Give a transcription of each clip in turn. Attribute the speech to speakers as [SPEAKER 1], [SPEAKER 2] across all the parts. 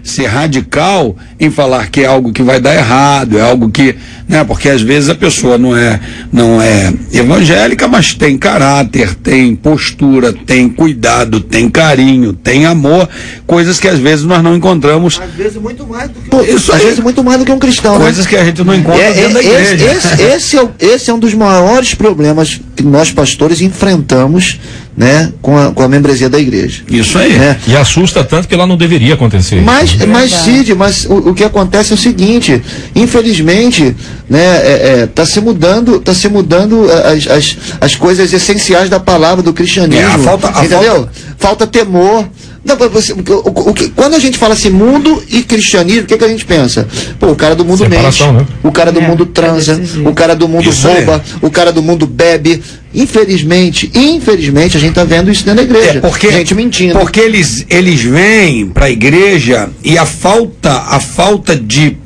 [SPEAKER 1] ser radical em falar que é algo que vai dar errado, é algo que, né, porque às vezes a pessoa não é evangélica, mas tem caráter, tem postura, tem cuidado, tem carinho, tem amor, coisas que às vezes nós não encontramos.
[SPEAKER 2] Às vezes muito mais do que vezes muito mais do que um cristão.
[SPEAKER 1] Coisas, né, que a gente não encontra dentro da igreja.
[SPEAKER 2] Esse é um dos maiores problemas que nós pastores enfrentamos, né, com a membresia da igreja.
[SPEAKER 1] Isso aí.
[SPEAKER 2] Né?
[SPEAKER 3] E assusta tanto que lá não deveria acontecer.
[SPEAKER 2] Mas Cid, o que acontece é o seguinte, infelizmente, né, tá se mudando as coisas essenciais da palavra do cristianismo. Falta temor. Não, quando a gente fala assim, mundo e cristianismo, o que a gente pensa? Pô, o cara do mundo mente, né? O cara do mundo transa, o cara do mundo rouba, o cara do mundo bebe. Infelizmente, a gente tá vendo isso dentro da igreja. Gente mentindo.
[SPEAKER 1] Porque eles vêm para a igreja e a falta de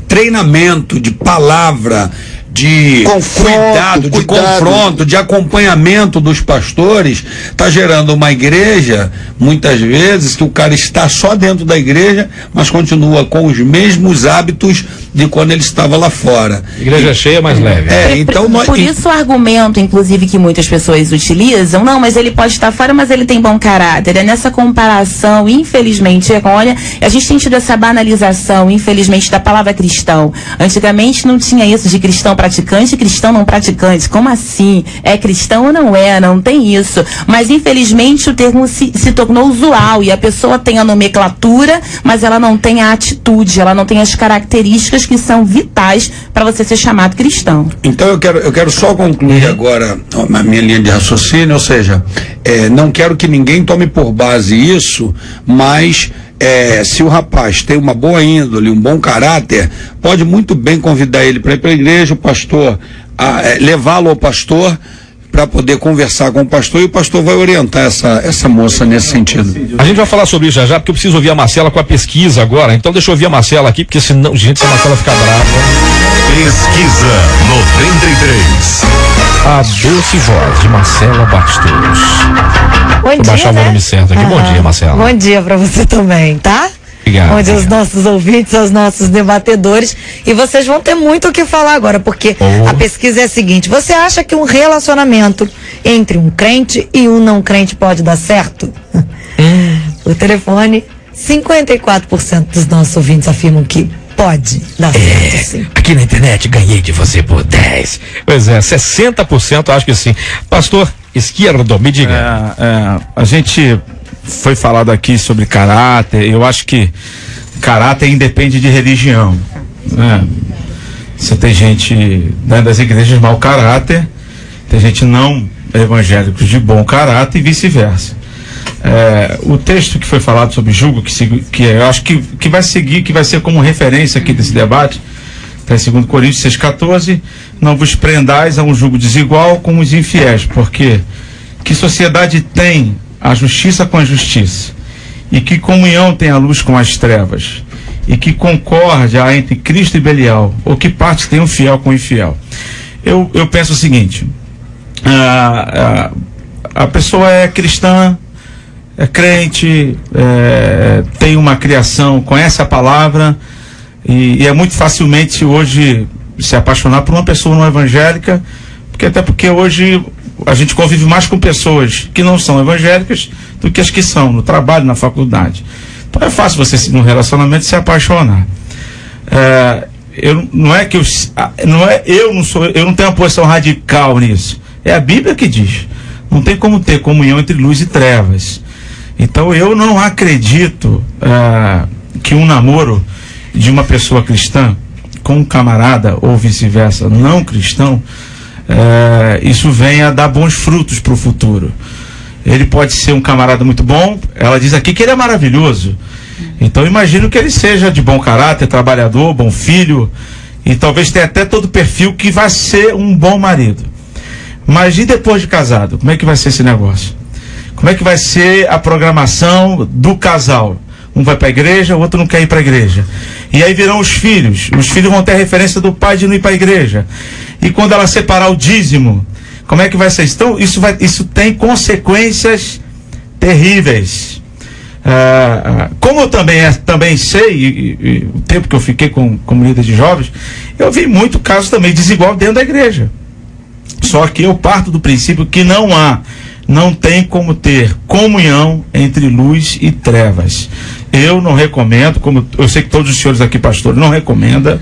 [SPEAKER 1] treinamento, de palavra, de cuidado, de confronto, de acompanhamento dos pastores, está gerando uma igreja, muitas vezes, que o cara está só dentro da igreja, mas continua com os mesmos hábitos de quando ele estava lá fora.
[SPEAKER 3] Igreja cheia, mais leve.
[SPEAKER 4] Então por isso o argumento, inclusive, que muitas pessoas utilizam, não, mas ele pode estar fora, mas ele tem bom caráter. É nessa comparação, infelizmente, olha, a gente tem tido essa banalização, infelizmente, da palavra cristão. Antigamente não tinha isso de cristão praticante e cristão não praticante. Como assim? É cristão ou não é? Não tem isso. Mas, infelizmente, o termo se tornou usual e a pessoa tem a nomenclatura, mas ela não tem a atitude, ela não tem as características que são vitais para você ser chamado cristão.
[SPEAKER 1] Então eu quero só concluir agora a minha linha de raciocínio, ou seja, não quero que ninguém tome por base isso, mas se o rapaz tem uma boa índole, um bom caráter, pode muito bem convidar ele para ir para a igreja, o pastor, levá-lo ao pastor, para poder conversar com o pastor, e o pastor vai orientar essa moça nesse sentido.
[SPEAKER 3] A gente vai falar sobre isso já, porque eu preciso ouvir a Marcela com a pesquisa agora. Então deixa eu ouvir a Marcela aqui, porque senão, gente, se a Marcela ficar brava.
[SPEAKER 5] Pesquisa 93.
[SPEAKER 3] A doce voz de Marcela Bastos.
[SPEAKER 6] Bom dia,
[SPEAKER 3] baixar o volume certo aqui. Bom dia, Marcela.
[SPEAKER 6] Bom dia para você também, tá?
[SPEAKER 3] Obrigado.
[SPEAKER 6] Bom dia aos nossos ouvintes, aos nossos debatedores. E vocês vão ter muito o que falar agora, porque a pesquisa é a seguinte: você acha que um relacionamento entre um crente e um não crente pode dar certo? O telefone, 54% dos nossos ouvintes afirmam que pode dar certo, sim.
[SPEAKER 3] Aqui na internet ganhei de você por 10. Pois é, 60% acho que sim. Pastor Izquierdo, me diga.
[SPEAKER 7] A gente foi falado aqui sobre caráter. Eu acho que caráter independe de religião, né? Você tem gente dentro das igrejas de mau caráter, tem gente não evangélicos de bom caráter e vice-versa. O texto que foi falado sobre julgo, que eu acho que vai seguir, que vai ser como referência aqui desse debate, está em 2 Coríntios 6,14, não vos prendais a um julgo desigual com os infiéis, porque que sociedade tem a justiça com a justiça, e que comunhão tem a luz com as trevas, e que concórdia há entre Cristo e Belial, ou que parte tem o fiel com o infiel. Eu penso o seguinte: a pessoa é cristã, é crente, tem uma criação, conhece a palavra, e é muito facilmente hoje se apaixonar por uma pessoa não evangélica, porque hoje a gente convive mais com pessoas que não são evangélicas do que as que são, no trabalho, na faculdade. Então é fácil você, num relacionamento, se apaixonar. Eu não tenho uma posição radical nisso. É a Bíblia que diz. Não tem como ter comunhão entre luz e trevas. Então eu não acredito que um namoro de uma pessoa cristã com um camarada, ou vice-versa, não cristão, isso venha a dar bons frutos para o futuro. Ele pode ser um camarada muito bom, ela diz aqui que ele é maravilhoso, então imagino que ele seja de bom caráter, trabalhador, bom filho, e talvez tenha até todo o perfil que vai ser um bom marido. Mas e depois de casado? Como é que vai ser esse negócio? Como é que vai ser a programação do casal? Um vai para a igreja, o outro não quer ir para a igreja. E aí virão os filhos vão ter a referência do pai de não ir para a igreja. E quando ela separar o dízimo, como é que vai ser? Então isso tem consequências terríveis. Como eu também sei, e o tempo que eu fiquei como líder de jovens, eu vi muito caso também desigual dentro da igreja. Só que eu parto do princípio que não tem como ter comunhão entre luz e trevas. Eu não recomendo, como eu sei que todos os senhores aqui, pastores, não recomendam.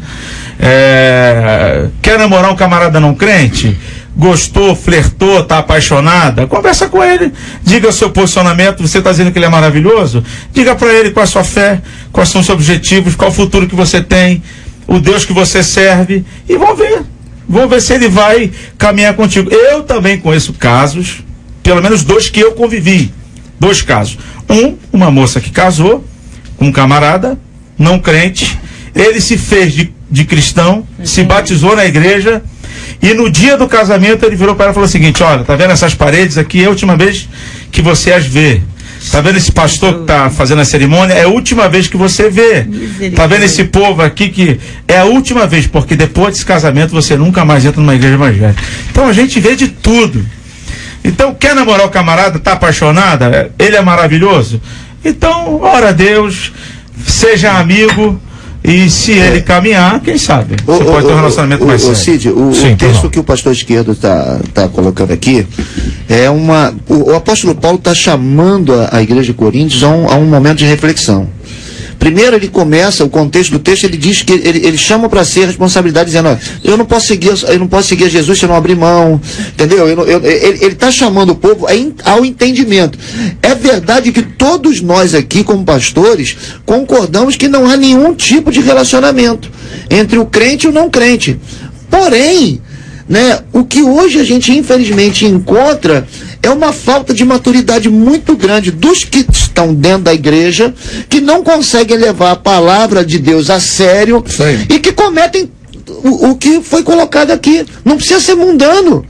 [SPEAKER 7] Quer namorar um camarada não crente? Gostou, flertou, está apaixonada? Conversa com ele, diga o seu posicionamento. Você está dizendo que ele é maravilhoso? Diga para ele qual é a sua fé, quais são os seus objetivos, qual o futuro que você tem, o Deus que você serve, e vamos ver se ele vai caminhar contigo. Eu também conheço casos, pelo menos 2 que eu convivi, 2 casos. Uma moça que casou com um camarada não crente, ele se fez de cristão, se batizou na igreja, e no dia do casamento ele virou para ela e falou o seguinte: olha, tá vendo essas paredes aqui? É a última vez que você as vê. Tá vendo esse pastor que tá fazendo a cerimônia? É a última vez que você vê. Tá vendo esse povo aqui que é a última vez, porque depois desse casamento você nunca mais entra numa igreja evangélica. Então a gente vê de tudo. Então, quer namorar o camarada? Tá apaixonada? Ele é maravilhoso? Então, ora a Deus, seja amigo. E se ele caminhar, quem sabe? Você pode ter um relacionamento mais sério.
[SPEAKER 2] Cid, o texto que o pastor Esquerdo está colocando aqui é o apóstolo Paulo está chamando a igreja de Coríntios a um momento de reflexão. Primeiro ele começa, o contexto do texto, ele diz que ele chama para si a responsabilidade, dizendo: ó, eu não posso seguir Jesus se eu não abrir mão, entendeu? Ele está chamando o povo ao entendimento. É verdade que todos nós aqui, como pastores, concordamos que não há nenhum tipo de relacionamento entre o crente e o não crente. Porém, né, o que hoje a gente infelizmente encontra é uma falta de maturidade muito grande dos que estão dentro da igreja, que não conseguem levar a palavra de Deus a sério e que cometem o que foi colocado aqui. Não precisa ser mundano,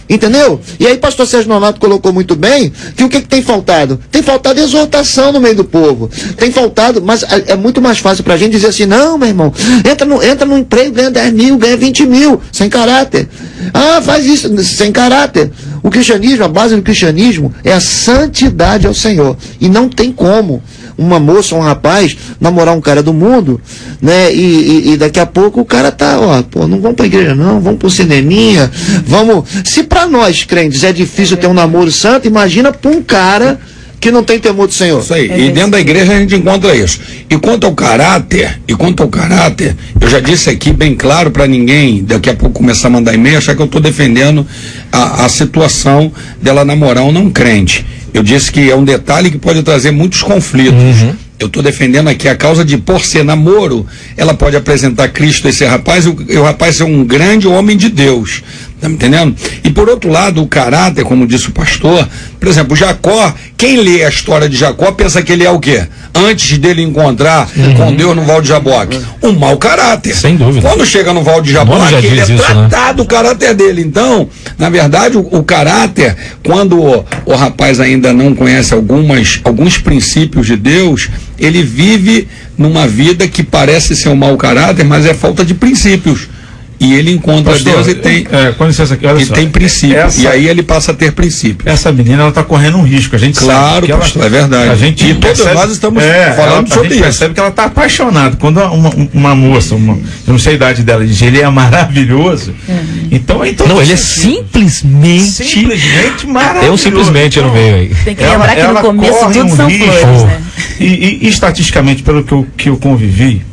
[SPEAKER 2] entendeu? E aí pastor Sérgio Nonato colocou muito bem que o que tem faltado? Tem faltado exortação no meio do povo. Tem faltado, mas é muito mais fácil pra gente dizer assim: não, meu irmão, entra no emprego, ganha 10 mil, ganha 20 mil, sem caráter. Faz isso, sem caráter. O cristianismo, a base do cristianismo é a santidade ao Senhor. E não tem como uma moça ou um rapaz namorar um cara do mundo, né? E daqui a pouco o cara tá, não vamos pra igreja não, vamos pro cineminha, vamos... Se pra nós crentes é difícil ter um namoro santo, imagina pra um cara que não tem temor do Senhor.
[SPEAKER 1] Isso aí. E dentro da igreja a gente encontra isso. E quanto ao caráter, eu já disse aqui bem claro para ninguém daqui a pouco começar a mandar e-mail, achar que eu estou defendendo a situação dela namorar um não crente. Eu disse que é um detalhe que pode trazer muitos conflitos. Eu estou defendendo aqui a causa de, por ser namoro, ela pode apresentar Cristo a esse rapaz e o rapaz ser um grande homem de Deus. Tá me entendendo? E por outro lado, o caráter, como disse o pastor, por exemplo, Jacó, quem lê a história de Jacó pensa que ele é o quê? Antes dele encontrar com Deus no Val de Jaboque, um mau caráter.
[SPEAKER 3] Sem dúvida.
[SPEAKER 1] Quando chega no Val de Jaboque, ele é tratado, o caráter dele. Então, na verdade, o caráter, quando o rapaz ainda não conhece alguns princípios de Deus, ele vive numa vida que parece ser um mau caráter, mas é falta de princípios. E ele encontra Deus e tem,
[SPEAKER 7] com licença aqui, olha só,
[SPEAKER 1] tem princípio. E aí ele passa a ter princípio.
[SPEAKER 7] Essa menina, ela está correndo um risco. A gente
[SPEAKER 1] sabe que
[SPEAKER 7] pastor,
[SPEAKER 1] é verdade.
[SPEAKER 7] A gente
[SPEAKER 1] e todos nós estamos falando sobre isso. A gente
[SPEAKER 7] percebe que ela está apaixonada. Quando uma moça, eu não sei a idade dela, diz: ele é maravilhoso. Então
[SPEAKER 3] não, ele é simplesmente maravilhoso. É um simplesmente no meio aí.
[SPEAKER 4] Tem que lembrar que no começo tudo são flores, né?
[SPEAKER 7] E estatisticamente, pelo que eu convivi,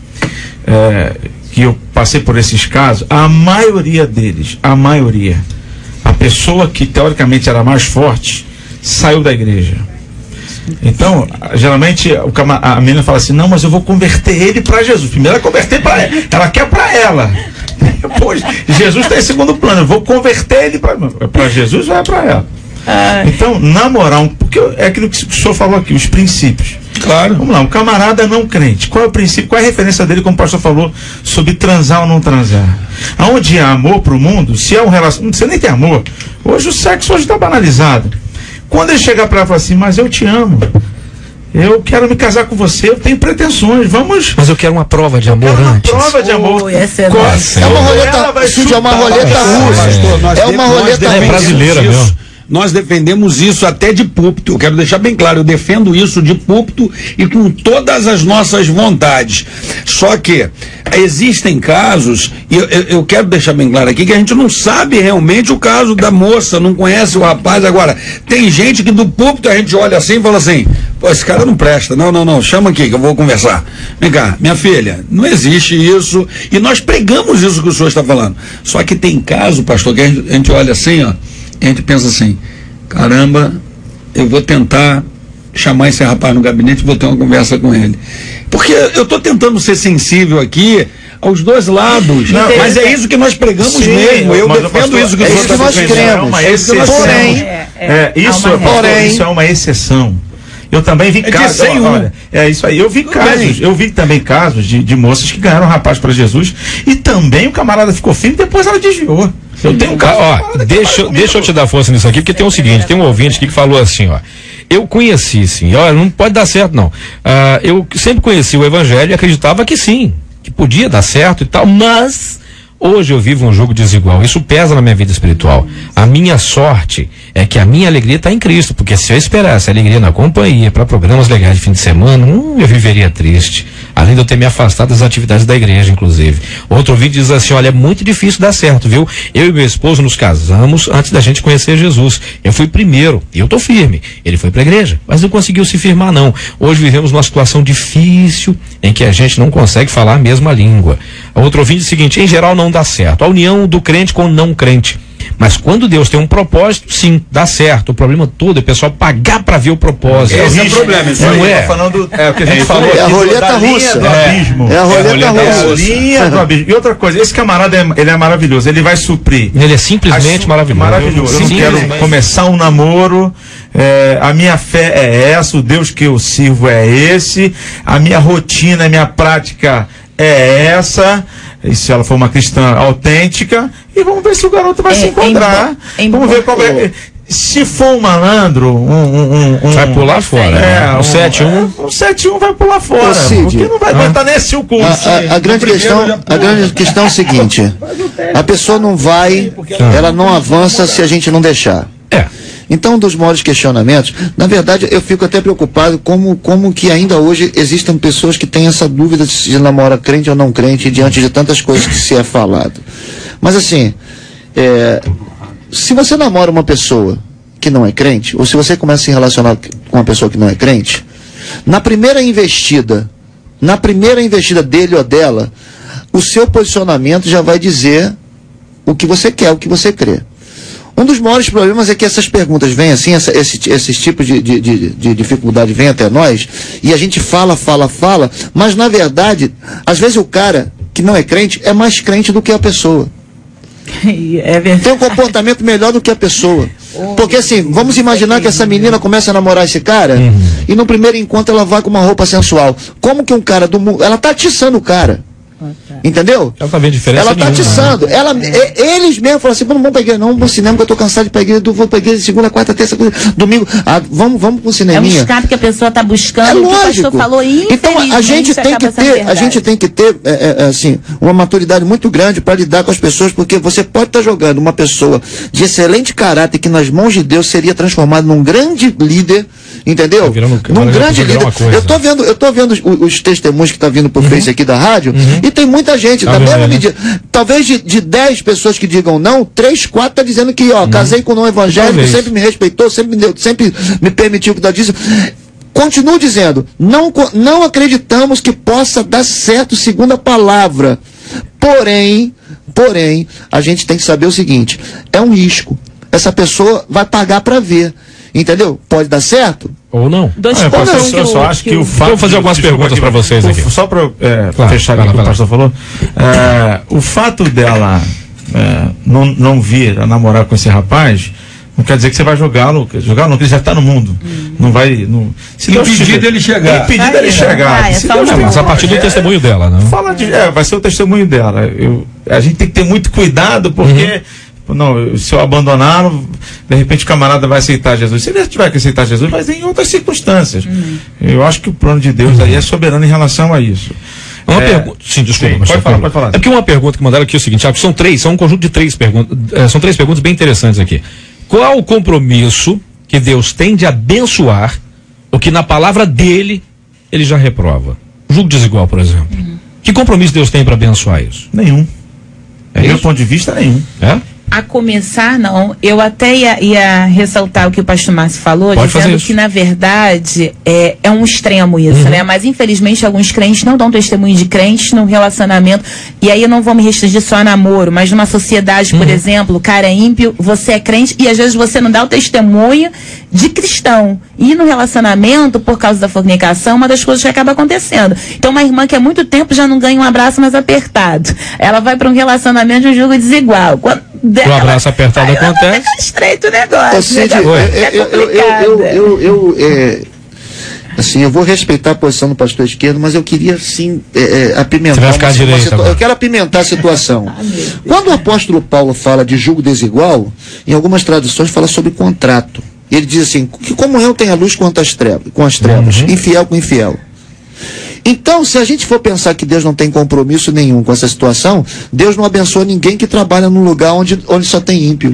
[SPEAKER 7] que eu passei por esses casos, a maioria deles, a pessoa que teoricamente era mais forte, saiu da igreja. Então, geralmente, a menina fala assim: não, mas eu vou converter ele para Jesus. Primeiro ela converter para ela, ela quer para ela. Depois, Jesus está em segundo plano, eu vou converter ele para Jesus ou é para ela? Então, namorar, porque é aquilo que o senhor falou aqui, os princípios.
[SPEAKER 1] Claro.
[SPEAKER 7] Vamos lá, um camarada não crente. Qual é o princípio, qual é a referência dele, como o pastor falou, sobre transar ou não transar? Aonde há amor para o mundo, se é um relacionamento, você nem tem amor. Hoje o sexo está banalizado. Quando ele chegar para ela e falar assim: mas eu te amo, eu quero me casar com você, eu tenho pretensões, vamos...
[SPEAKER 3] Mas eu quero uma prova de amor antes.
[SPEAKER 7] Uma prova de amor.
[SPEAKER 4] Essa é
[SPEAKER 2] uma roleta russa. É uma roleta
[SPEAKER 3] brasileira mesmo.
[SPEAKER 1] Nós defendemos isso até de púlpito. Eu quero deixar bem claro, eu defendo isso de púlpito e com todas as nossas vontades. Só que existem casos, e eu quero deixar bem claro aqui, que a gente não sabe realmente o caso da moça, não conhece o rapaz. Agora, tem gente que do púlpito a gente olha assim e fala assim, pô, esse cara não presta, não, chama aqui que eu vou conversar. Vem cá, minha filha, não existe isso, e nós pregamos isso que o senhor está falando. Só que tem caso, pastor, que a gente olha assim, ó, e a gente pensa assim, caramba, eu vou tentar chamar esse rapaz no gabinete e vou ter uma conversa com ele. Porque eu estou tentando ser sensível aqui aos dois lados. Não, mas é isso que nós pregamos mesmo. Eu defendo isso que
[SPEAKER 2] nós queremos.
[SPEAKER 7] Isso é uma exceção. Eu também vi casos. Olha, é isso aí. Eu vi casos. Eu vi também casos de moças que ganharam um rapaz para Jesus e também o camarada ficou firme e depois ela desviou. Eu tenho um caso.
[SPEAKER 3] Deixa eu te dar força nisso aqui, porque tem o seguinte, tem um ouvinte aqui que falou assim, ó. Eu conheci, sim, olha, não pode dar certo, não. Eu sempre conheci o evangelho e acreditava que sim, que podia dar certo e tal, mas hoje eu vivo um jogo desigual. Isso pesa na minha vida espiritual. A minha sorte é que a minha alegria está em Cristo, porque se eu esperasse alegria na companhia para programas legais de fim de semana, eu viveria triste. Além de eu ter me afastado das atividades da igreja, inclusive. Outro ouvinte diz assim, olha, é muito difícil dar certo, viu? Eu e meu esposo nos casamos antes da gente conhecer Jesus. Eu fui primeiro, e eu tô firme. Ele foi para a igreja, mas não conseguiu se firmar, não. Hoje vivemos numa situação difícil, em que a gente não consegue falar a mesma língua. Outro ouvinte diz o seguinte, em geral não dá certo. A união do crente com o não crente. Mas quando Deus tem um propósito, sim, dá certo. O problema todo é o pessoal pagar para ver o propósito.
[SPEAKER 1] Esse é o problema. Isso
[SPEAKER 7] não é. Falando, o que a gente falou
[SPEAKER 2] é a roleta russa.
[SPEAKER 7] Do abismo.
[SPEAKER 2] É a roleta russa.
[SPEAKER 7] Do abismo. E outra coisa, esse camarada, ele é maravilhoso. Ele vai suprir.
[SPEAKER 3] Ele é simplesmente maravilhoso.
[SPEAKER 7] Maravilhoso. Eu não quero começar um namoro. A minha fé é essa, o Deus que eu sirvo é esse, a minha rotina, a minha prática é essa. E se ela for uma cristã autêntica, e vamos ver se o garoto vai se encontrar. Vamos ver qual é. Se for um malandro,
[SPEAKER 3] vai pular fora.
[SPEAKER 7] Um 7-1 vai pular fora. Porque não vai aguentar nesse o curso.
[SPEAKER 2] A grande questão é o seguinte: a pessoa não vai, ela não avança se a gente não deixar. Então, um dos maiores questionamentos, na verdade, eu fico até preocupado como que ainda hoje existem pessoas que têm essa dúvida de se namora crente ou não crente diante de tantas coisas que se é falado. Mas assim, se você namora uma pessoa que não é crente, ou se você começa a se relacionar com uma pessoa que não é crente, na primeira investida dele ou dela, o seu posicionamento já vai dizer o que você quer, o que você crê. Um dos maiores problemas é que essas perguntas vêm assim, esses tipos de dificuldade vêm até nós, e a gente fala, mas na verdade, às vezes o cara que não é crente é mais crente do que a pessoa. Tem um comportamento melhor do que a pessoa. Porque assim, vamos imaginar que essa menina começa a namorar esse cara, e no primeiro encontro ela vai com uma roupa sensual. Como que um cara do mundo, ela tá atiçando o cara. Entendeu?
[SPEAKER 3] Ela tá vendo diferença.
[SPEAKER 2] Ela tá atiçando. Eles mesmos falam assim, não vamos pra igreja, não, vamos pro cinema, que eu tô cansado de ir pra igreja, vou pra igreja segunda, quarta, terça, domingo. Vamos pro cineminha.
[SPEAKER 4] É um escape que a pessoa tá buscando.
[SPEAKER 2] É lógico.
[SPEAKER 4] O pastor falou,
[SPEAKER 2] então a gente tem que ter assim, uma maturidade muito grande para lidar com as pessoas, porque você pode estar jogando uma pessoa de excelente caráter que nas mãos de Deus seria transformado num grande líder, entendeu? Num grande líder. Eu tô vendo os testemunhos que tá vindo pro Face aqui da rádio, e tem muita gente, da mesma medida. Talvez de 10 pessoas que digam não, 3, 4 tá dizendo que, casei com um não evangélico, sempre me respeitou, sempre me permitiu cuidar disso. Continuo dizendo, não acreditamos que possa dar certo segundo a palavra. Porém, a gente tem que saber o seguinte, é um risco. Essa pessoa vai pagar para ver. Entendeu? Pode dar certo?
[SPEAKER 3] Ou não.
[SPEAKER 7] Eu só acho que o fato.
[SPEAKER 3] Vou fazer algumas perguntas para vocês aqui.
[SPEAKER 7] Só para fechar o que o pastor falou. O fato dela não vir a namorar com esse rapaz não quer dizer que você vai jogá-lo, que ele já está no mundo. Não vai. Se
[SPEAKER 1] impedir dele chegar.
[SPEAKER 7] Impedir dele chegar.
[SPEAKER 3] Mas a partir do testemunho dela, né?
[SPEAKER 7] Vai ser o testemunho dela. A gente tem que ter muito cuidado, porque. Não, se eu abandonar, de repente o camarada vai aceitar Jesus. Se ele tiver que aceitar Jesus, vai ser em outras circunstâncias. Eu acho que o plano de Deus aí é soberano em relação a isso.
[SPEAKER 3] Uma pergunta. Sim, desculpa.
[SPEAKER 7] Pode falar.
[SPEAKER 3] É porque uma pergunta que mandaram aqui é o seguinte: são um conjunto de 3 perguntas. São 3 perguntas bem interessantes aqui. Qual o compromisso que Deus tem de abençoar o que na palavra dele ele já reprova? Julgo desigual, por exemplo. Que compromisso Deus tem para abençoar isso?
[SPEAKER 7] Nenhum.
[SPEAKER 3] É
[SPEAKER 7] Do meu
[SPEAKER 3] isso?
[SPEAKER 7] ponto de vista, nenhum.
[SPEAKER 3] É?
[SPEAKER 4] A começar, não. Eu até ia ressaltar o que o pastor Márcio falou,
[SPEAKER 3] Pode fazer
[SPEAKER 4] dizendo
[SPEAKER 3] isso.
[SPEAKER 4] que, na verdade, é um extremo isso, né? Mas, infelizmente, alguns crentes não dão testemunho de crentes num relacionamento. E aí eu não vou me restringir só a namoro, mas numa sociedade, por exemplo, o cara é ímpio, você é crente, e às vezes você não dá o testemunho de cristão. E no relacionamento, por causa da fornicação, uma das coisas que acaba acontecendo. Então, uma irmã que há muito tempo já não ganha um abraço mais apertado. Ela vai para um relacionamento de um jogo desigual. Quando
[SPEAKER 3] O abraço apertado acontece.
[SPEAKER 4] Fica estreito o negócio.
[SPEAKER 2] Cid, assim, eu vou respeitar a posição do pastor esquerdo, mas eu queria sim apimentar.
[SPEAKER 3] Você vai ficar à direita agora.
[SPEAKER 2] Eu quero apimentar a situação. Quando o apóstolo Paulo fala de julgo desigual, em algumas traduções fala sobre contrato. Ele diz assim, que comunhão tem a luz com as trevas, infiel com infiel. Então, se a gente for pensar que Deus não tem compromisso nenhum com essa situação, Deus não abençoa ninguém que trabalha num lugar onde só tem ímpio.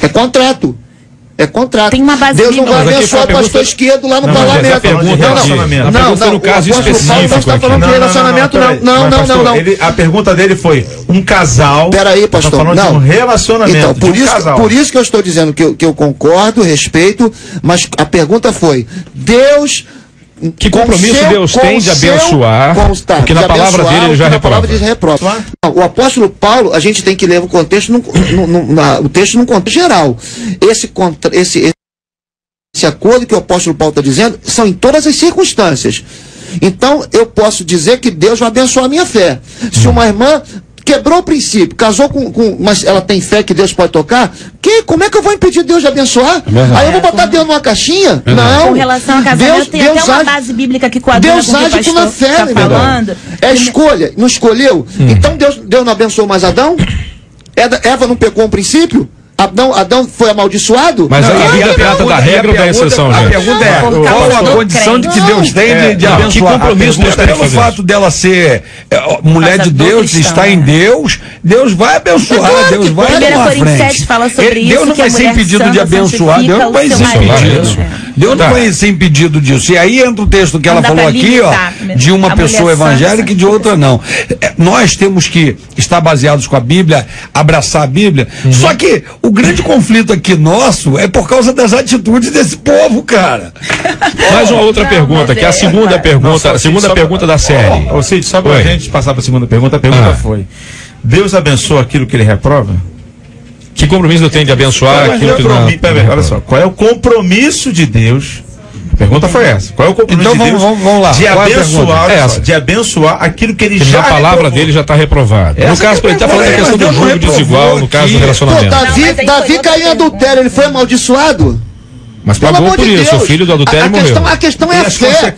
[SPEAKER 2] É contrato. É contrato.
[SPEAKER 4] Tem uma base
[SPEAKER 2] Deus não vai
[SPEAKER 3] bíblica.
[SPEAKER 2] abençoar o pastor esquerdo lá no parlamento.
[SPEAKER 3] A pergunta foi no caso específico.
[SPEAKER 2] Não está falando de relacionamento, não.
[SPEAKER 7] A pergunta dele foi um casal.
[SPEAKER 2] Peraí, pastor.
[SPEAKER 7] Tá falando de um relacionamento.
[SPEAKER 2] Então,
[SPEAKER 7] casal.
[SPEAKER 2] por isso que eu estou dizendo que eu concordo, respeito, mas a pergunta foi: Deus.
[SPEAKER 3] Que compromisso Deus tem de abençoar? Porque na palavra dele ele já reprova.
[SPEAKER 2] O apóstolo Paulo, a gente tem que ler o contexto, o texto num contexto geral. Esse acordo que o apóstolo Paulo está dizendo são em todas as circunstâncias. Então, eu posso dizer que Deus vai abençoar a minha fé. Se uma irmã quebrou o princípio, casou mas ela tem fé que Deus pode tocar, como é que eu vou impedir Deus de abençoar? Aí eu vou botar Deus numa caixinha? Não.
[SPEAKER 4] Com relação ao casamento, tem até uma base bíblica que coaduna
[SPEAKER 2] Deus
[SPEAKER 4] com o que o
[SPEAKER 2] age na fé,
[SPEAKER 4] tá falando.
[SPEAKER 2] É escolha, não escolheu? Então Deus não abençoou mais Adão? Eva não pecou um princípio? Adão foi amaldiçoado?
[SPEAKER 3] Mas a Bíblia trata da regra ou da exceção, gente?
[SPEAKER 1] A pergunta é, qual a condição de que Deus tem de abençoar?
[SPEAKER 3] Que compromisso Deus tem de
[SPEAKER 1] pelo fato dela ser mulher de Deus, estar em Deus, Deus vai abençoar, Deus vai tomar a frente.
[SPEAKER 4] Fala sobre isso,
[SPEAKER 1] Deus não vai ser impedido de abençoar, Deus não vai ser impedido. Deus não vai ser impedido disso. E aí entra o texto que ela falou aqui, de uma pessoa evangélica e de outra não. Nós temos que estar baseados com a Bíblia, abraçar a Bíblia, só que o grande conflito aqui nosso é por causa das atitudes desse povo, cara.
[SPEAKER 3] Mais uma outra pergunta, que é a segunda pergunta, a segunda pergunta da série.
[SPEAKER 7] Ô Cid, só pra gente passar para a segunda pergunta, a pergunta foi: Deus abençoa aquilo que ele reprova?
[SPEAKER 3] Que compromisso eu tenho de abençoar aquilo que não...
[SPEAKER 7] Olha só, qual é o compromisso de Deus? A pergunta foi essa. Qual é o compromisso de Deus
[SPEAKER 1] vamos lá.
[SPEAKER 7] de abençoar aquilo que ele já
[SPEAKER 3] na palavra
[SPEAKER 7] reprovou.
[SPEAKER 3] dele já está reprovado. No caso, ele está falando da questão do jogo desigual, no caso do relacionamento.
[SPEAKER 2] Davi caiu em adultério, ele foi amaldiçoado?
[SPEAKER 3] Mas pagou por isso, o filho do adultério morreu.
[SPEAKER 2] A questão é a fé.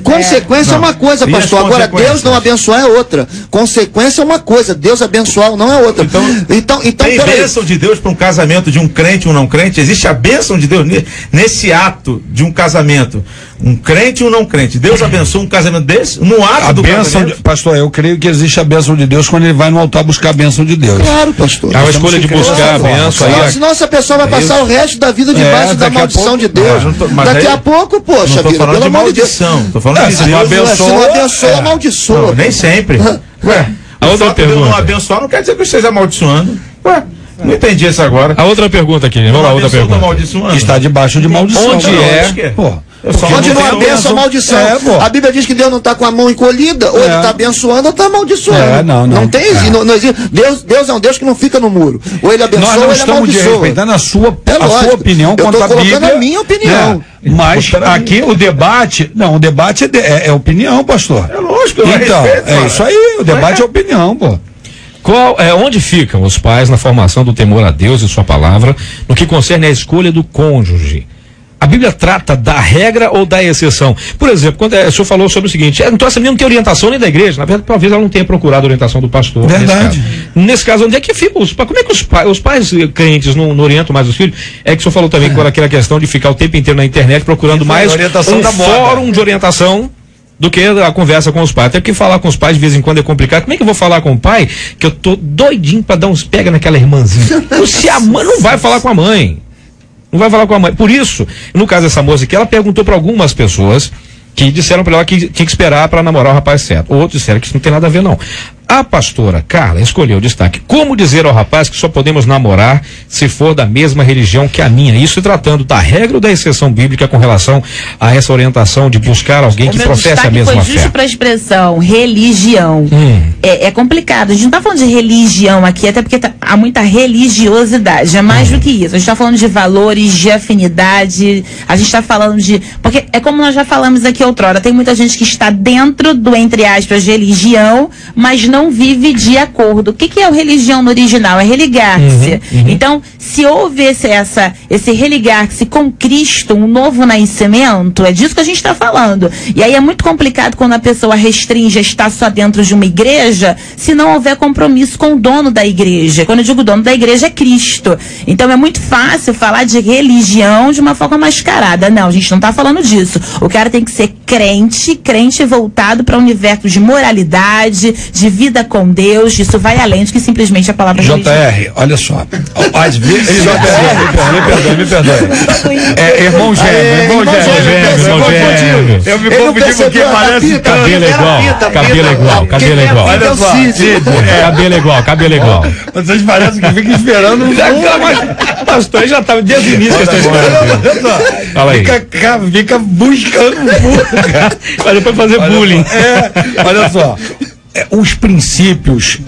[SPEAKER 2] Consequência é uma coisa, pastor. Agora, Deus não abençoar é outra. Consequência é uma coisa, Deus abençoar não é outra. Então
[SPEAKER 7] tem bênção de Deus para um casamento de um crente e um não crente? Existe a bênção de Deus nesse ato de um casamento? Um crente e um não crente. Deus abençoa um casamento desse? No ato do casamento?
[SPEAKER 1] Pastor, eu creio que existe a bênção de Deus quando ele vai no altar buscar a bênção de Deus.
[SPEAKER 2] Claro, pastor.
[SPEAKER 3] É uma escolha de buscar a bênção.
[SPEAKER 2] Senão essa pessoa vai passar o resto da vida debaixo da maldição de Deus. Daqui a pouco, poxa vida, pelo amor de Deus.
[SPEAKER 7] Tô falando de Deus.
[SPEAKER 2] Se não abençoa, amaldiçoa.
[SPEAKER 7] Nem sempre. Ué,
[SPEAKER 3] a outra pergunta.
[SPEAKER 7] Deus não abençoar não quer dizer que eu esteja amaldiçoando. Ué, não entendi isso agora.
[SPEAKER 3] A outra pergunta aqui, vamos lá, outra pergunta.
[SPEAKER 1] Está debaixo de maldição.
[SPEAKER 3] Onde é?
[SPEAKER 2] Onde não abençoa a maldição. A Bíblia diz que Deus não está com a mão encolhida, ou ele está abençoando ou está amaldiçoando. Não tem isso. Não existe. Deus é um Deus que não fica no muro. Ou ele abençoa ou ele amaldiçoa. Nós não estamos respeitando a sua opinião quanto à Bíblia. Eu estou colocando a minha opinião.
[SPEAKER 1] Mas aqui o debate é opinião, pastor.
[SPEAKER 7] É lógico.
[SPEAKER 1] Então, é isso aí, o debate é opinião, pô.
[SPEAKER 3] Onde ficam os pais na formação do temor a Deus e sua palavra no que concerne a escolha do cônjuge? A Bíblia trata da regra ou da exceção? Por exemplo, quando o senhor falou sobre o seguinte, então essa menina não tem orientação nem da igreja, na verdade, talvez ela não tenha procurado a orientação do pastor.
[SPEAKER 1] Verdade.
[SPEAKER 3] Nesse caso, onde é que fica os pais? Como é que os pais crentes não orientam mais os filhos? É que o senhor falou também com aquela questão de ficar o tempo inteiro na internet procurando mais um fórum de orientação do que a conversa com os pais. Até porque falar com os pais de vez em quando é complicado. Como é que eu vou falar com o pai que eu tô doidinho pra dar uns pega naquela irmãzinha? Se a mãe não vai falar com a mãe. Não vai falar com a mãe. Por isso, no caso dessa moça aqui, ela perguntou para algumas pessoas que disseram para ela que tinha que esperar para namorar o rapaz certo. Outros disseram que isso não tem nada a ver, não. A pastora Carla escolheu o destaque: como dizer ao rapaz que só podemos namorar se for da mesma religião que a minha? Isso tratando da regra ou da exceção bíblica com relação a essa orientação de buscar alguém que professe a mesma fé.
[SPEAKER 4] Foi justo para a expressão religião. É complicado. A gente não está falando de religião aqui, até porque há muita religiosidade. É mais do que isso. A gente está falando de valores, de afinidade. A gente está falando de... Porque é como nós já falamos aqui outrora. Tem muita gente que está dentro do, entre aspas, religião, mas não vive de acordo. O que é o religião no original? É religar-se. Então, se houve esse religar-se com Cristo, um novo nascimento, é disso que a gente está falando. E aí é muito complicado quando a pessoa restringe a estar só dentro de uma igreja, se não houver compromisso com o dono da igreja. Quando eu digo dono da igreja, é Cristo. Então é muito fácil falar de religião de uma forma mascarada. Não, a gente não está falando disso. O cara tem que ser crente voltado para o universo de moralidade, de vida com Deus. Isso vai além do que simplesmente a palavra religião.
[SPEAKER 1] JR, olha só. Às vezes. Me perdoe. Irmão gêmeo. Eu me confundi porque parece
[SPEAKER 3] cabelo igual.
[SPEAKER 1] Olha só.
[SPEAKER 3] Cabelo igual.
[SPEAKER 1] Vocês parecem que ficam esperando.
[SPEAKER 3] Pastor, já estava desde o início que eu estou esperando. Fala aí.
[SPEAKER 1] Fica buscando
[SPEAKER 3] mas depois fazer bullying.
[SPEAKER 1] Olha só. Os princípios,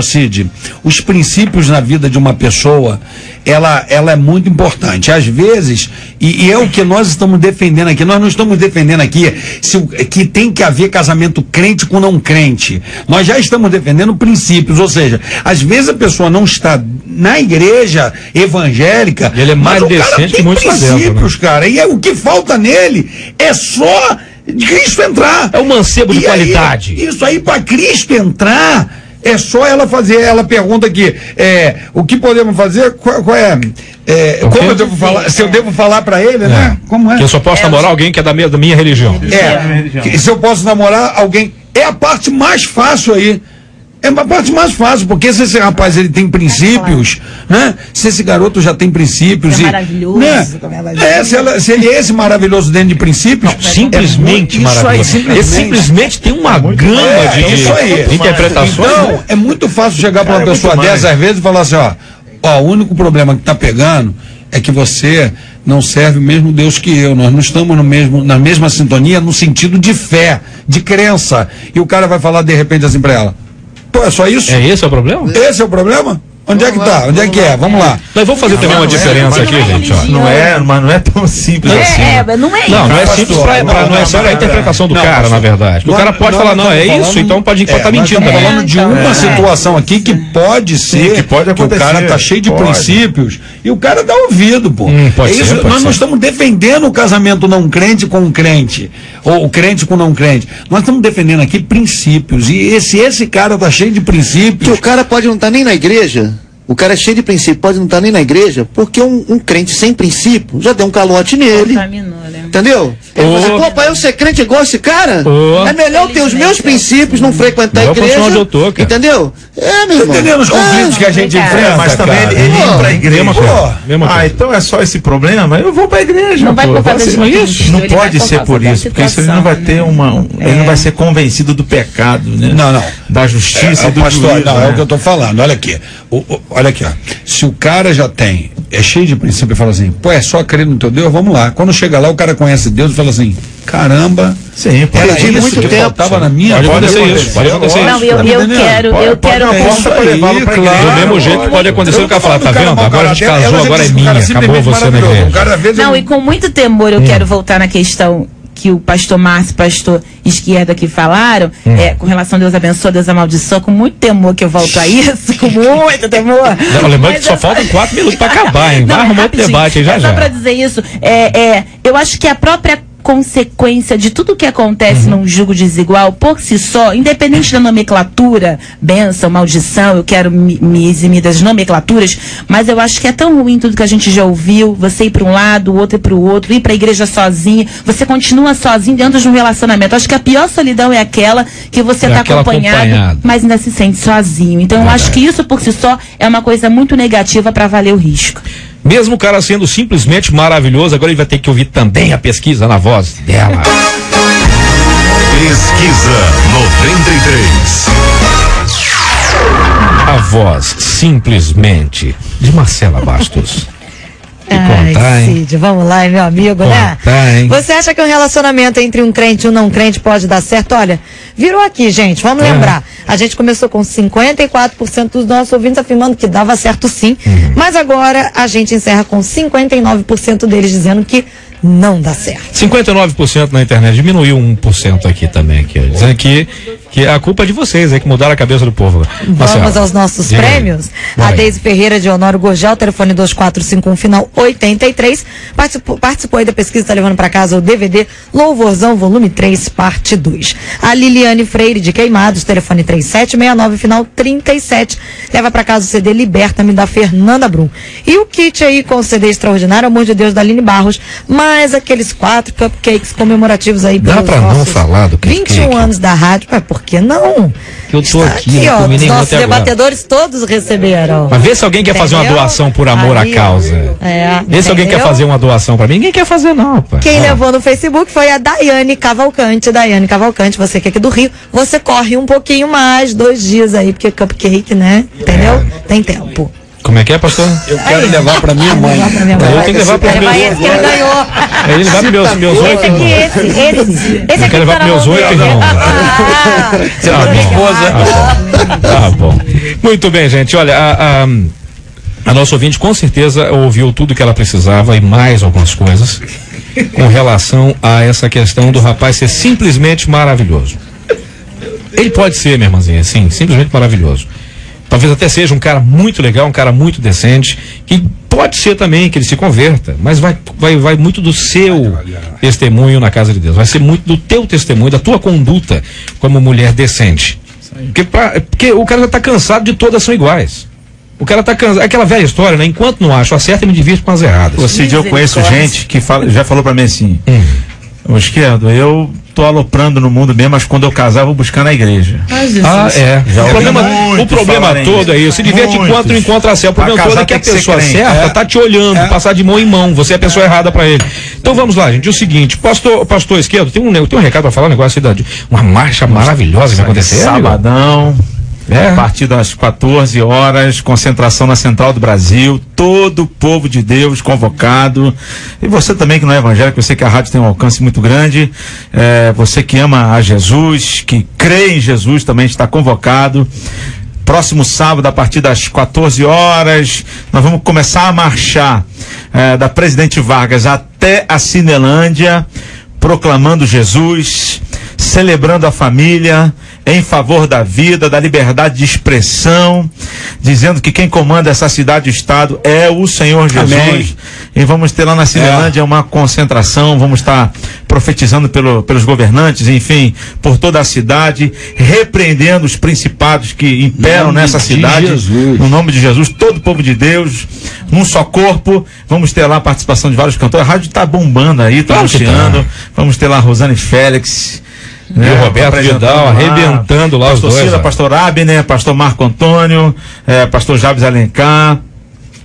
[SPEAKER 1] Cid, os princípios na vida de uma pessoa, ela é muito importante. Às vezes, e é o que nós estamos defendendo aqui, nós não estamos defendendo aqui que tem que haver casamento crente com não crente. Nós já estamos defendendo princípios, ou seja, às vezes a pessoa não está na igreja evangélica,
[SPEAKER 3] ele é mais decente que muitos
[SPEAKER 1] princípios, cara, e o que falta nele é só de Cristo entrar.
[SPEAKER 3] É um mancebo de qualidade.
[SPEAKER 1] Isso aí, para Cristo entrar, é só ela fazer. Ela pergunta aqui, o que podemos fazer? Qual é? Como eu devo falar? Se eu devo falar para ele, né? Como é?
[SPEAKER 3] Que eu só posso namorar alguém que é da minha religião.
[SPEAKER 1] Se eu posso namorar alguém, é a parte mais fácil aí. É uma parte mais fácil, porque se esse rapaz ele tem princípios, né? Se esse garoto já tem princípios
[SPEAKER 4] é maravilhoso,
[SPEAKER 1] né? Se ele é esse maravilhoso dentro de princípios,
[SPEAKER 3] simplesmente maravilhoso. Ele simplesmente tem uma gama de interpretações.
[SPEAKER 1] Então, é muito fácil chegar para uma pessoa dessa às vezes e falar assim, ó, o único problema que tá pegando é que você não serve o mesmo Deus que eu. Nós não estamos na mesma sintonia no sentido de fé, de crença. E o cara vai falar de repente assim para ela: pô, é só isso?
[SPEAKER 3] É esse o problema?
[SPEAKER 1] Esse é o problema? Onde é que tá? Onde é que é? Vamos lá.
[SPEAKER 3] Nós vamos fazer também uma diferença aqui, gente.
[SPEAKER 7] Mas não é tão simples assim.
[SPEAKER 4] Não é isso.
[SPEAKER 3] Não é simples não é só a interpretação do cara, na verdade. O cara pode falar, não, é isso, então pode estar mentindo.
[SPEAKER 1] Estamos falando de uma situação aqui que pode ser,
[SPEAKER 7] que pode acontecer.
[SPEAKER 1] Que o cara tá cheio de princípios e o cara dá ouvido, pô.
[SPEAKER 3] Pode ser.
[SPEAKER 1] Nós não estamos defendendo o casamento não crente com crente, ou o crente com não crente. Nós estamos defendendo aqui princípios. E esse cara tá cheio de princípios.
[SPEAKER 2] Que o cara pode não estar nem na igreja. O cara é cheio de princípio, pode não estar nem na igreja, porque um crente sem princípio já deu um calote nele. Entendeu? Ele fala assim, pô, pra eu ser crente igual esse cara, é melhor ter os meus princípios, não frequentar a igreja.
[SPEAKER 3] Onde eu tô, cara.
[SPEAKER 2] Entendeu? Meu irmão.
[SPEAKER 1] Entendendo os conflitos que a gente enfrenta,
[SPEAKER 7] mas também ele ir pra igreja. Então é só esse problema? Eu vou pra igreja.
[SPEAKER 4] Não vai por causa
[SPEAKER 7] isso. Não pode ser por isso, porque isso ele não vai ter ele não vai ser convencido do pecado, né?
[SPEAKER 1] Não.
[SPEAKER 7] Da justiça e do
[SPEAKER 1] pastor,
[SPEAKER 7] juízo,
[SPEAKER 1] é o que eu tô falando. Olha aqui. Olha aqui, ó. Se o cara já é cheio de princípio e fala assim, pô, é só crer no teu Deus, vamos lá. Quando chega lá, o cara conhece Deus e fala assim, caramba,
[SPEAKER 7] era
[SPEAKER 1] isso
[SPEAKER 2] muito
[SPEAKER 1] que
[SPEAKER 2] tempo,
[SPEAKER 1] faltava na minha
[SPEAKER 3] vida. Pode acontecer isso.
[SPEAKER 4] Não, eu quero
[SPEAKER 3] do mesmo jeito que pode acontecer o cara falar, tá vendo? Agora a gente casou, agora é minha, acabou você na igreja.
[SPEAKER 4] Não, e com muito temor eu quero voltar na questão que o pastor Márcio, pastor Esquerda aqui falaram, com relação a Deus abençoa, Deus amaldiçoa, com muito temor que eu volto a isso, com muito temor.
[SPEAKER 3] Lembrando que só faltam 4 minutos para acabar, hein? Vai arrumar outro debate aí já.
[SPEAKER 4] Só para dizer isso, eu acho que a própria consequência de tudo que acontece num jugo desigual por si só, independente da nomenclatura, bênção, maldição, eu quero me eximir das nomenclaturas, mas eu acho que é tão ruim tudo que a gente já ouviu, você ir para um lado, o outro ir para o outro, ir para a igreja sozinho, você continua sozinho dentro de um relacionamento. Acho que a pior solidão é aquela que você está acompanhado, mas ainda se sente sozinho. Então eu acho que isso por si só é uma coisa muito negativa para valer o risco.
[SPEAKER 3] Mesmo o cara sendo simplesmente maravilhoso, agora ele vai ter que ouvir também a pesquisa na voz dela.
[SPEAKER 5] Pesquisa 93.
[SPEAKER 3] A voz, simplesmente, de Marcela Bastos.
[SPEAKER 6] Ai, Cid, vamos lá, meu amigo, né? Você acha que um relacionamento entre um crente e um não crente pode dar certo? Olha, virou aqui, gente, vamos lembrar. A gente começou com 54% dos nossos ouvintes afirmando que dava certo sim, mas agora a gente encerra com 59% deles dizendo que não dá certo.
[SPEAKER 3] 59% na internet, diminuiu 1% aqui também, dizendo que a culpa é de vocês, que mudaram a cabeça do povo.
[SPEAKER 6] Vamos aos nossos prêmios. A Deise Ferreira de Honório Gorgel, telefone 2451, final 83, participou aí da pesquisa, está levando para casa o DVD Louvorzão, volume 3, parte 2. A Liliane Freire de Queimados, telefone 3769, final 37, leva para casa o CD Liberta-me, da Fernanda Brum. E o kit aí com o CD extraordinário, Amor de Deus, da Aline Barros, mais aqueles 4 cupcakes comemorativos aí pelos
[SPEAKER 3] Dá pra não falar do cupcake?
[SPEAKER 6] 21 anos da rádio, mas por que não?
[SPEAKER 3] Eu tô aqui,
[SPEAKER 6] ó, os nossos debatedores todos receberam.
[SPEAKER 3] Mas vê se alguém quer fazer uma doação por amor à causa. Vê se alguém quer fazer uma doação pra mim. Ninguém quer fazer não, pai.
[SPEAKER 6] Quem levou no Facebook foi a Daiane Cavalcante. Daiane Cavalcante, você que é aqui do Rio, você corre um pouquinho mais, 2 dias aí, porque cupcake, né? Entendeu? Tem tempo.
[SPEAKER 3] Como é que é, pastor?
[SPEAKER 1] Eu quero levar pra minha mãe.
[SPEAKER 3] Eu tenho que levar para meus 8.
[SPEAKER 6] Ele ganhou.
[SPEAKER 3] Ele vai para meus 8 irmãos.
[SPEAKER 6] Esse
[SPEAKER 3] Eu quero levar para meus 8 irmãos.
[SPEAKER 1] Você é minha esposa.
[SPEAKER 3] Tá bom. Muito bem, gente. Olha, a nossa ouvinte com certeza ouviu tudo que ela precisava e mais algumas coisas com relação a essa questão do rapaz ser simplesmente maravilhoso. Ele pode ser, minha irmãzinha, sim, simplesmente maravilhoso. Talvez até seja um cara muito legal, um cara muito decente, que pode ser também que ele se converta, mas vai muito do seu testemunho na casa de Deus, vai ser muito do teu testemunho, da tua conduta como mulher decente. Porque o cara já está cansado de todas são iguais. O cara tá cansado, aquela velha história, né? Enquanto não acho a certa, eu me divirto com as erradas.
[SPEAKER 7] Eu conheço gente que já falou pra mim assim, ô Esquerdo, eu tô aloprando no mundo mesmo, mas quando eu casar, eu vou buscar na igreja.
[SPEAKER 3] O problema todo é isso. Se diverte enquanto encontra a céu. O problema todo é que a pessoa certa tá te olhando, passar de mão em mão. Você é a pessoa errada pra ele. Então vamos lá, gente. É o seguinte, pastor Esquerdo, tem um recado pra falar, um negócio aí uma marcha maravilhosa que vai acontecer.
[SPEAKER 7] Sabadão. A partir das 14 horas, concentração na Central do Brasil, todo o povo de Deus convocado, e você também que não é evangélico, eu sei que a rádio tem um alcance muito grande, você que ama a Jesus, que crê em Jesus, também está convocado. Próximo sábado, a partir das 14 horas, nós vamos começar a marchar da Presidente Vargas até a Cinelândia, proclamando Jesus, celebrando a família, em favor da vida, da liberdade de expressão, dizendo que quem comanda essa cidade e estado é o Senhor Jesus. Amém. E vamos ter lá na Cinelândia uma concentração, vamos estar profetizando pelos governantes, enfim, por toda a cidade, repreendendo os principados que imperam nessa cidade, no nome de Jesus, todo o povo de Deus, num só corpo. Vamos ter lá a participação de vários cantores, a rádio está bombando aí, está anunciando, vamos ter lá a Rosane Félix,
[SPEAKER 3] e o Roberto Vidal arrebentando lá os dois.
[SPEAKER 7] Pastor Cida, pastor Abner, pastor Marco Antônio, pastor Javes Alencar.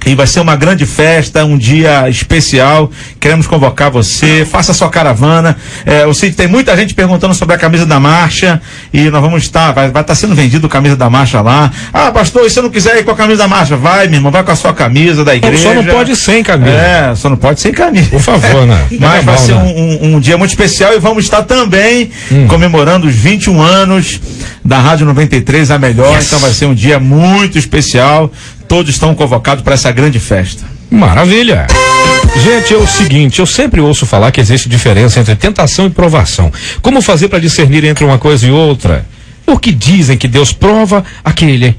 [SPEAKER 7] E vai ser uma grande festa, um dia especial. Queremos convocar você, faça sua caravana. Eu sei que tem muita gente perguntando sobre a camisa da marcha, e nós vamos estar, vai estar sendo vendido a camisa da marcha lá. Ah, pastor, e se eu não quiser ir com a camisa da marcha? Vai, meu irmão, vai com a sua camisa da igreja.
[SPEAKER 3] Só não pode sem camisa.
[SPEAKER 7] Só não pode sem camisa.
[SPEAKER 3] Por favor, né?
[SPEAKER 7] Mas vai ser um dia muito especial, e vamos estar também comemorando os 21 anos da Rádio 93, a melhor. Então vai ser um dia muito especial. Todos estão convocados para essa grande festa.
[SPEAKER 3] Maravilha! Gente, é o seguinte, eu sempre ouço falar que existe diferença entre tentação e provação. Como fazer para discernir entre uma coisa e outra? Porque dizem que Deus prova a quem ele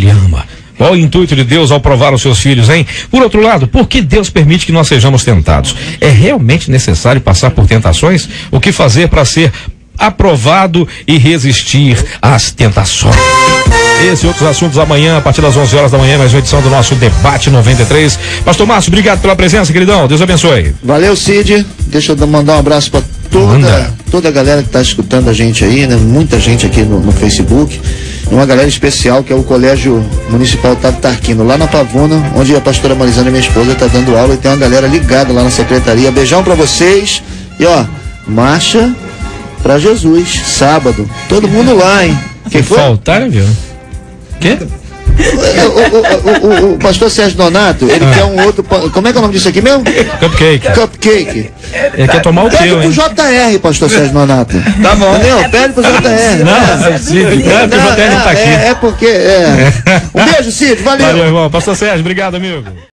[SPEAKER 3] ama, Qual o intuito de Deus ao provar os seus filhos, hein? Por outro lado, por que Deus permite que nós sejamos tentados? É realmente necessário passar por tentações? O que fazer para ser aprovado e resistir às tentações? Esse e outros assuntos amanhã, a partir das 11 horas da manhã, mais uma edição do nosso Debate 93. Pastor Márcio, obrigado pela presença, queridão. Deus abençoe.
[SPEAKER 2] Valeu, Cid. Deixa eu mandar um abraço para toda a galera que está escutando a gente aí, né? Muita gente aqui no Facebook. Uma galera especial que é o Colégio Municipal Otávio Tarquino, lá na Pavuna, onde a pastora Marizana, minha esposa, está dando aula, e tem uma galera ligada lá na secretaria. Beijão para vocês. E ó, marcha para Jesus, sábado. Todo mundo lá, hein?
[SPEAKER 3] Quem foi? Faltaram, viu? Quê?
[SPEAKER 2] O pastor Sérgio Donato, ele quer um outro. Como é que é o nome disso aqui mesmo? Cupcake.
[SPEAKER 3] Ele quer tomar o quê, hein?
[SPEAKER 2] Pede pro JR, pastor Sérgio Donato. Tá bom, entendeu? Pede pro JR.
[SPEAKER 3] Não, Cid, o JR não tá aqui.
[SPEAKER 2] É porque. Um beijo, Cid, valeu.
[SPEAKER 3] Valeu, irmão. Pastor Sérgio, obrigado, amigo.